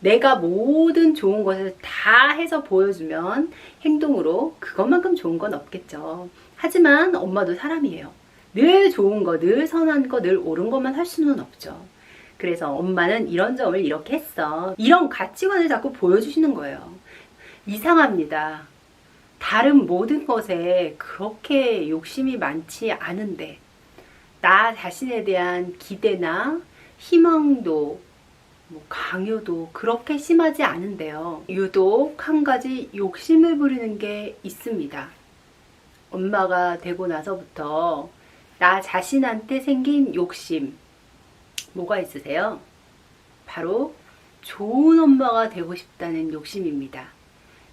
내가 모든 좋은 것을 다 해서 보여주면 행동으로 그것만큼 좋은 건 없겠죠. 하지만 엄마도 사람이에요. 늘 좋은 거, 늘 선한 거, 늘 옳은 것만 할 수는 없죠. 그래서 엄마는 이런 점을 이렇게 했어. 이런 가치관을 자꾸 보여주시는 거예요. 이상합니다. 다른 모든 것에 그렇게 욕심이 많지 않은데 나 자신에 대한 기대나 희망도 강요도 그렇게 심하지 않은데요. 유독 한 가지 욕심을 부리는 게 있습니다. 엄마가 되고 나서부터 나 자신한테 생긴 욕심 뭐가 있으세요? 바로 좋은 엄마가 되고 싶다는 욕심입니다.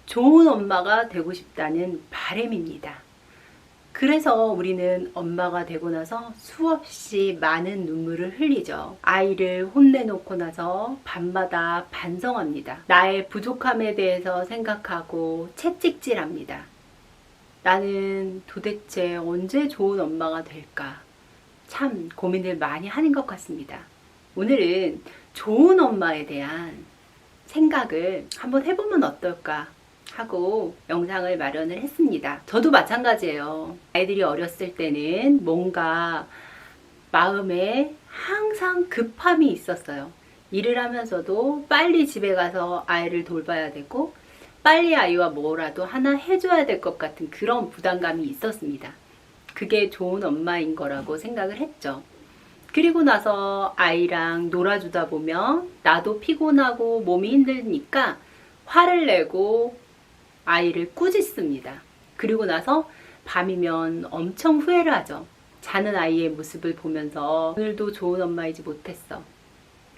좋은 엄마가 되고 싶다는 바람입니다. 그래서 우리는 엄마가 되고 나서 수없이 많은 눈물을 흘리죠. 아이를 혼내놓고 나서 밤마다 반성합니다. 나의 부족함에 대해서 생각하고 채찍질합니다. 나는 도대체 언제 좋은 엄마가 될까? 참 고민을 많이 하는 것 같습니다. 오늘은 좋은 엄마에 대한 생각을 한번 해보면 어떨까 하고 영상을 마련을 했습니다. 저도 마찬가지예요. 아이들이 어렸을 때는 뭔가 마음에 항상 급함이 있었어요. 일을 하면서도 빨리 집에 가서 아이를 돌봐야 되고 빨리 아이와 뭐라도 하나 해줘야 될 것 같은 그런 부담감이 있었습니다. 그게 좋은 엄마인 거라고 생각을 했죠. 그리고 나서 아이랑 놀아주다 보면 나도 피곤하고 몸이 힘드니까 화를 내고 아이를 꾸짖습니다. 그리고 나서 밤이면 엄청 후회를 하죠. 자는 아이의 모습을 보면서 오늘도 좋은 엄마이지 못했어.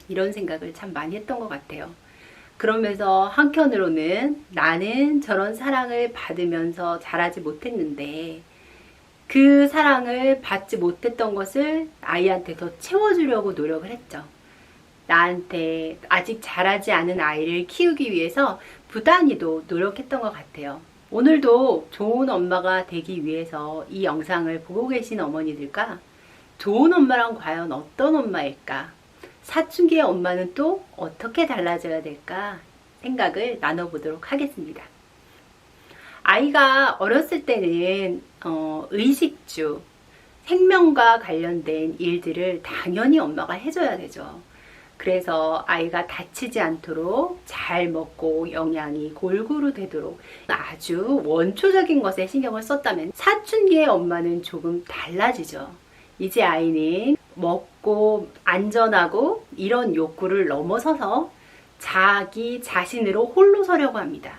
이런 생각을 참 많이 했던 것 같아요. 그러면서 한편으로는 나는 저런 사랑을 받으면서 자라지 못했는데 그 사랑을 받지 못했던 것을 아이한테 더 채워주려고 노력을 했죠. 나한테 아직 자라지 않은 아이를 키우기 위해서 부단히도 노력했던 것 같아요. 오늘도 좋은 엄마가 되기 위해서 이 영상을 보고 계신 어머니들과 좋은 엄마란 과연 어떤 엄마일까? 사춘기의 엄마는 또 어떻게 달라져야 될까? 생각을 나눠보도록 하겠습니다. 아이가 어렸을 때는 의식주, 생명과 관련된 일들을 당연히 엄마가 해줘야 되죠. 그래서 아이가 다치지 않도록 잘 먹고 영양이 골고루 되도록 아주 원초적인 것에 신경을 썼다면 사춘기의 엄마는 조금 달라지죠. 이제 아이는 먹고 안전하고 이런 욕구를 넘어서서 자기 자신으로 홀로 서려고 합니다.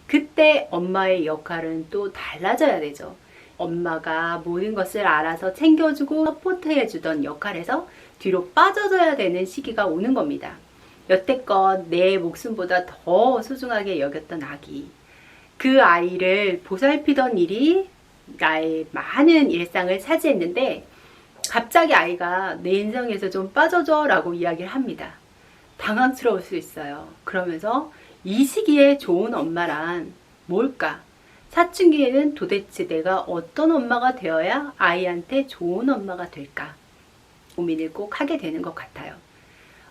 그때 엄마의 역할은 또 달라져야 되죠. 엄마가 모든 것을 알아서 챙겨주고 서포트해주던 역할에서 뒤로 빠져줘야 되는 시기가 오는 겁니다. 여태껏 내 목숨보다 더 소중하게 여겼던 아기, 그 아이를 보살피던 일이 나의 많은 일상을 차지했는데 갑자기 아이가 내 인생에서 좀 빠져줘 라고 이야기를 합니다. 당황스러울 수 있어요. 그러면서 이 시기에 좋은 엄마란 뭘까? 사춘기에는 도대체 내가 어떤 엄마가 되어야 아이한테 좋은 엄마가 될까? 고민을 꼭 하게 되는 것 같아요.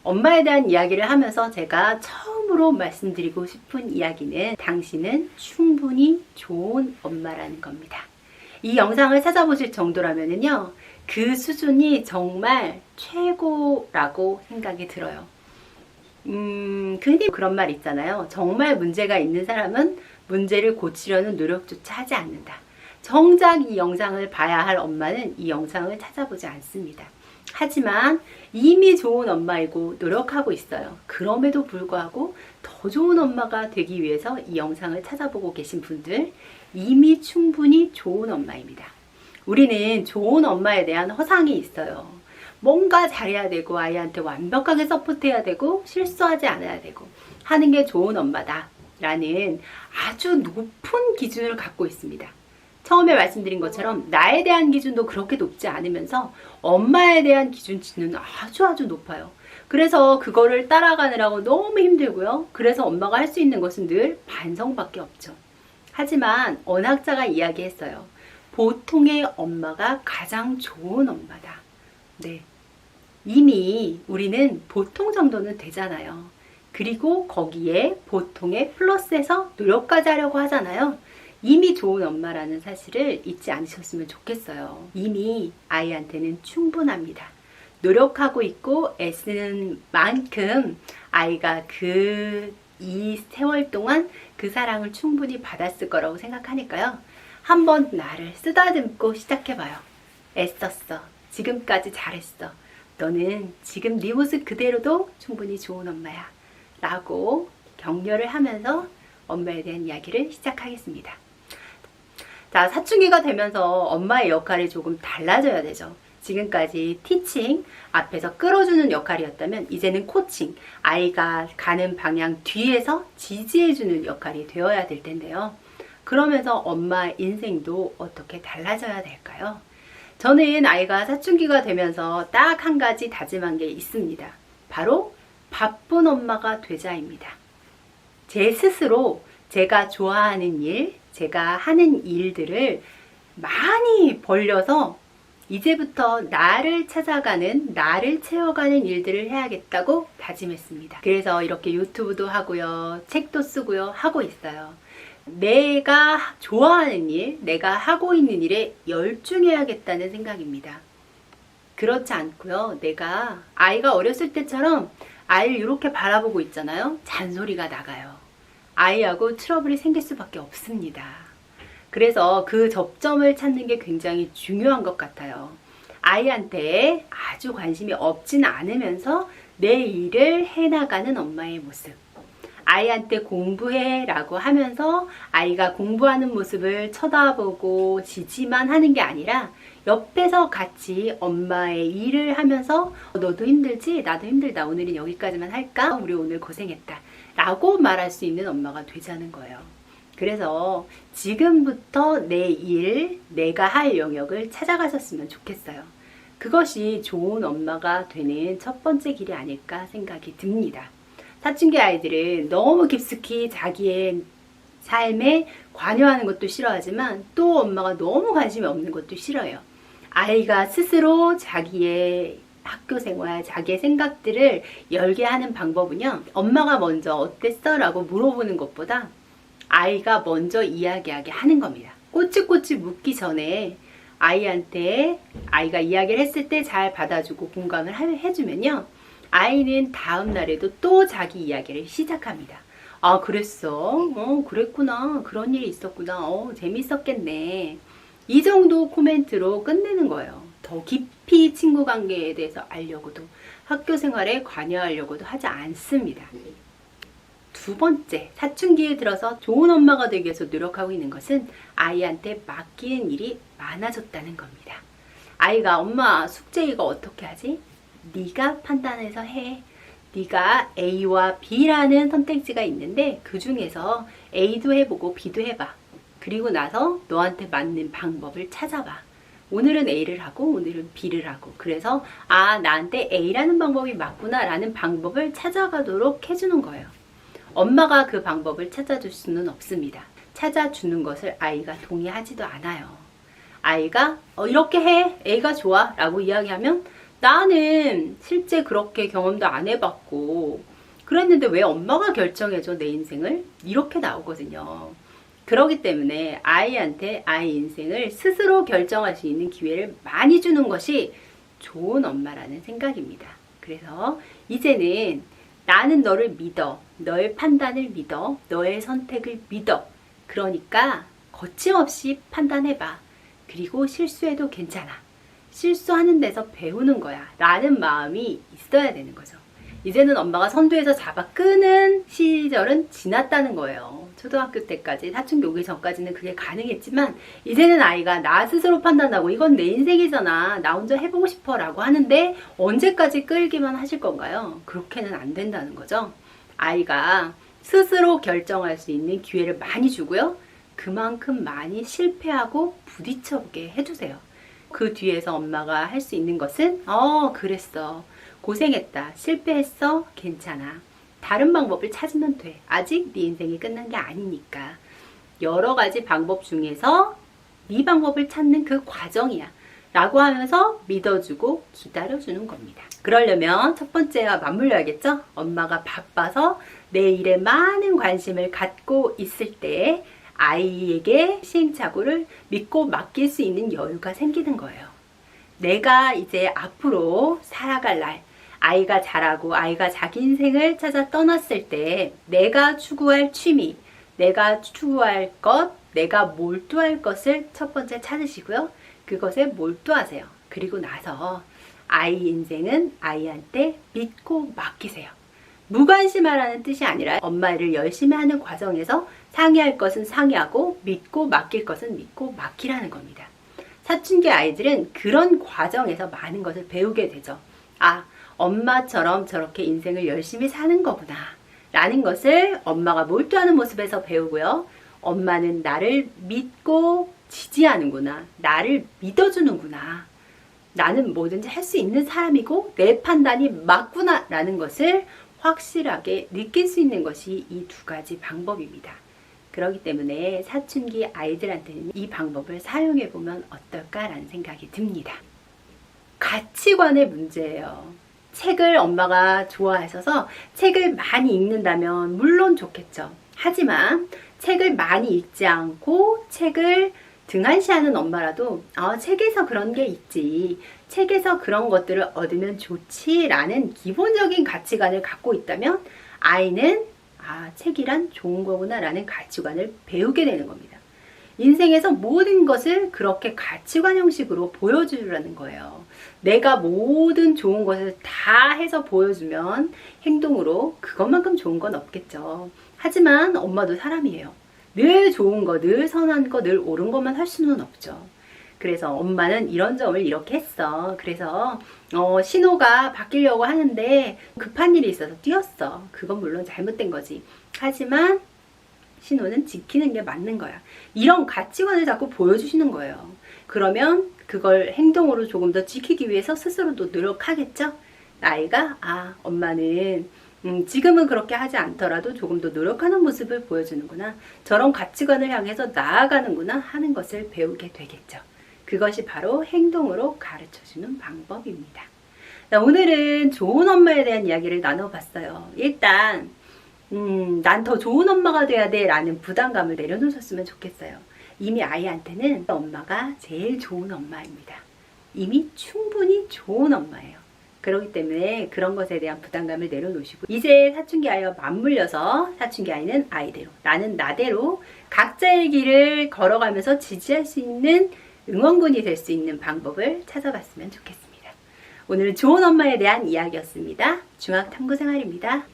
엄마에 대한 이야기를 하면서 제가 처음으로 말씀드리고 싶은 이야기는 당신은 충분히 좋은 엄마라는 겁니다. 이 영상을 찾아보실 정도라면요, 그 수준이 정말 최고라고 생각이 들어요. 흔히 그런 말 있잖아요. 정말 문제가 있는 사람은 문제를 고치려는 노력조차 하지 않는다. 정작 이 영상을 봐야 할 엄마는 이 영상을 찾아보지 않습니다. 하지만 이미 좋은 엄마이고 노력하고 있어요. 그럼에도 불구하고 더 좋은 엄마가 되기 위해서 이 영상을 찾아보고 계신 분들 이미 충분히 좋은 엄마입니다. 우리는 좋은 엄마에 대한 허상이 있어요. 뭔가 잘해야 되고 아이한테 완벽하게 서포트해야 되고 실수하지 않아야 되고 하는 게 좋은 엄마다 라는 아주 높은 기준을 갖고 있습니다. 처음에 말씀드린 것처럼 나에 대한 기준도 그렇게 높지 않으면서 엄마에 대한 기준치는 아주 높아요. 그래서 그거를 따라가느라고 너무 힘들고요. 그래서 엄마가 할 수 있는 것은 늘 반성밖에 없죠. 하지만 언학자가 이야기했어요. 보통의 엄마가 가장 좋은 엄마다. 네, 이미 우리는 보통 정도는 되잖아요. 그리고 거기에 보통에 플러스해서 노력까지 하려고 하잖아요. 이미 좋은 엄마라는 사실을 잊지 않으셨으면 좋겠어요. 이미 아이한테는 충분합니다. 노력하고 있고 애쓰는 만큼 아이가 이 세월 동안 그 사랑을 충분히 받았을 거라고 생각하니까요. 한번 나를 쓰다듬고 시작해봐요. 애썼어. 지금까지 잘했어. 너는 지금 네 모습 그대로도 충분히 좋은 엄마야. 라고 격려를 하면서 엄마에 대한 이야기를 시작하겠습니다. 자, 사춘기가 되면서 엄마의 역할이 조금 달라져야 되죠. 지금까지 티칭, 앞에서 끌어주는 역할이었다면 이제는 코칭, 아이가 가는 방향 뒤에서 지지해주는 역할이 되어야 될 텐데요. 그러면서 엄마 인생도 어떻게 달라져야 될까요? 저는 아이가 사춘기가 되면서 딱 한 가지 다짐한 게 있습니다. 바로 바쁜 엄마가 되자입니다. 제 스스로 제가 좋아하는 일, 제가 하는 일들을 많이 벌려서 이제부터 나를 찾아가는, 나를 채워가는 일들을 해야겠다고 다짐했습니다. 그래서 이렇게 유튜브도 하고요, 책도 쓰고요, 하고 있어요. 내가 좋아하는 일, 내가 하고 있는 일에 열중해야겠다는 생각입니다. 그렇지 않고요, 내가 아이가 어렸을 때처럼 아이를 이렇게 바라보고 있잖아요. 잔소리가 나가요. 아이하고 트러블이 생길 수밖에 없습니다. 그래서 그 접점을 찾는 게 굉장히 중요한 것 같아요. 아이한테 아주 관심이 없지는 않으면서 내 일을 해나가는 엄마의 모습. 아이한테 공부해 라고 하면서 아이가 공부하는 모습을 쳐다보고 지지만 하는 게 아니라 옆에서 같이 엄마의 일을 하면서 너도 힘들지? 나도 힘들다. 오늘은 여기까지만 할까? 우리 오늘 고생했다. 라고 말할 수 있는 엄마가 되자는 거예요. 그래서 지금부터 내 일, 내가 할 영역을 찾아가셨으면 좋겠어요. 그것이 좋은 엄마가 되는 첫 번째 길이 아닐까 생각이 듭니다. 사춘기 아이들은 너무 깊숙이 자기의 삶에 관여하는 것도 싫어하지만 또 엄마가 너무 관심이 없는 것도 싫어요. 아이가 스스로 자기의 학교 생활, 자기의 생각들을 열게 하는 방법은요. 엄마가 먼저 어땠어? 라고 물어보는 것보다 아이가 먼저 이야기하게 하는 겁니다. 꼬치꼬치 묻기 전에 아이한테 아이가 이야기를 했을 때 잘 받아주고 공감을 해주면요. 아이는 다음 날에도 또 자기 이야기를 시작합니다. 아, 그랬어? 그랬구나. 그런 일이 있었구나. 재밌었겠네. 이 정도 코멘트로 끝내는 거예요. 더 깊이 친구 관계에 대해서 알려고도 학교 생활에 관여하려고도 하지 않습니다. 두 번째, 사춘기에 들어서 좋은 엄마가 되기 위해서 노력하고 있는 것은 아이한테 맡기는 일이 많아졌다는 겁니다. 아이가 엄마 숙제 이거 어떻게 하지? 네가 판단해서 해. 네가 A와 B라는 선택지가 있는데 그 중에서 A도 해보고 B도 해봐. 그리고 나서 너한테 맞는 방법을 찾아봐. 오늘은 A를 하고 오늘은 B를 하고 그래서 나한테 A라는 방법이 맞구나 라는 방법을 찾아가도록 해주는 거예요. 엄마가 그 방법을 찾아줄 수는 없습니다. 찾아주는 것을 아이가 동의하지도 않아요. 아이가 이렇게 해. A가 좋아 라고 이야기하면 나는 실제 그렇게 경험도 안 해봤고 그랬는데 왜 엄마가 결정해줘 내 인생을? 이렇게 나오거든요. 그렇기 때문에 아이한테 아이 인생을 스스로 결정할 수 있는 기회를 많이 주는 것이 좋은 엄마라는 생각입니다. 그래서 이제는 나는 너를 믿어. 너의 판단을 믿어. 너의 선택을 믿어. 그러니까 거침없이 판단해봐. 그리고 실수해도 괜찮아. 실수하는 데서 배우는 거야. 라는 마음이 있어야 되는 거죠. 이제는 엄마가 선두에서 잡아 끄는 시절은 지났다는 거예요. 초등학교 때까지, 사춘기 오기 전까지는 그게 가능했지만 이제는 아이가 나 스스로 판단하고 이건 내 인생이잖아. 나 혼자 해보고 싶어 라고 하는데 언제까지 끌기만 하실 건가요? 그렇게는 안 된다는 거죠. 아이가 스스로 결정할 수 있는 기회를 많이 주고요. 그만큼 많이 실패하고 부딪혀보게 해주세요. 그 뒤에서 엄마가 할 수 있는 것은 그랬어. 고생했다. 실패했어. 괜찮아. 다른 방법을 찾으면 돼. 아직 네 인생이 끝난 게 아니니까. 여러 가지 방법 중에서 네 방법을 찾는 그 과정이야. 라고 하면서 믿어주고 기다려주는 겁니다. 그러려면 첫 번째와 맞물려야겠죠? 엄마가 바빠서 내 일에 많은 관심을 갖고 있을 때 아이에게 시행착오를 믿고 맡길 수 있는 여유가 생기는 거예요. 내가 이제 앞으로 살아갈 날, 아이가 자라고 아이가 자기 인생을 찾아 떠났을 때 내가 추구할 취미, 내가 추구할 것, 내가 몰두할 것을 첫 번째 찾으시고요. 그것에 몰두하세요. 그리고 나서 아이 인생은 아이한테 믿고 맡기세요. 무관심하라는 뜻이 아니라 엄마를 열심히 하는 과정에서 상의할 것은 상의하고 믿고 맡길 것은 믿고 맡기라는 겁니다. 사춘기 아이들은 그런 과정에서 많은 것을 배우게 되죠. 아, 엄마처럼 저렇게 인생을 열심히 사는 거구나 라는 것을 엄마가 몰두하는 모습에서 배우고요. 엄마는 나를 믿고 지지하는구나. 나를 믿어주는구나. 나는 뭐든지 할 수 있는 사람이고 내 판단이 맞구나 라는 것을 확실하게 느낄 수 있는 것이 이 두 가지 방법입니다. 그렇기 때문에 사춘기 아이들한테는 이 방법을 사용해 보면 어떨까라는 생각이 듭니다. 가치관의 문제예요. 책을 엄마가 좋아하셔서 책을 많이 읽는다면 물론 좋겠죠. 하지만 책을 많이 읽지 않고 책을 등한시하는 엄마라도 책에서 그런 게 있지, 책에서 그런 것들을 얻으면 좋지 라는 기본적인 가치관을 갖고 있다면 아이는 책이란 좋은 거구나 라는 가치관을 배우게 되는 겁니다. 인생에서 모든 것을 그렇게 가치관 형식으로 보여주라는 거예요. 내가 모든 좋은 것을 다 해서 보여주면 행동으로 그것만큼 좋은 건 없겠죠. 하지만 엄마도 사람이에요. 늘 좋은 거, 늘 선한 거, 늘 옳은 것만 할 수는 없죠. 그래서 엄마는 이런 점을 이렇게 했어. 그래서 신호가 바뀌려고 하는데 급한 일이 있어서 뛰었어. 그건 물론 잘못된 거지. 하지만 신호는 지키는 게 맞는 거야. 이런 가치관을 자꾸 보여주시는 거예요. 그러면 그걸 행동으로 조금 더 지키기 위해서 스스로도 노력하겠죠? 아이가 엄마는 지금은 그렇게 하지 않더라도 조금 더 노력하는 모습을 보여주는구나. 저런 가치관을 향해서 나아가는구나 하는 것을 배우게 되겠죠. 그것이 바로 행동으로 가르쳐주는 방법입니다. 오늘은 좋은 엄마에 대한 이야기를 나눠봤어요. 일단 난 더 좋은 엄마가 돼야 돼 라는 부담감을 내려놓으셨으면 좋겠어요. 이미 아이한테는 엄마가 제일 좋은 엄마입니다. 이미 충분히 좋은 엄마예요. 그렇기 때문에 그런 것에 대한 부담감을 내려놓으시고 이제 사춘기 아이와 맞물려서 사춘기 아이는 아이대로, 나는 나대로 각자의 길을 걸어가면서 지지할 수 있는 응원군이 될 수 있는 방법을 찾아봤으면 좋겠습니다. 오늘은 좋은 엄마에 대한 이야기였습니다. 중학탐구생활입니다.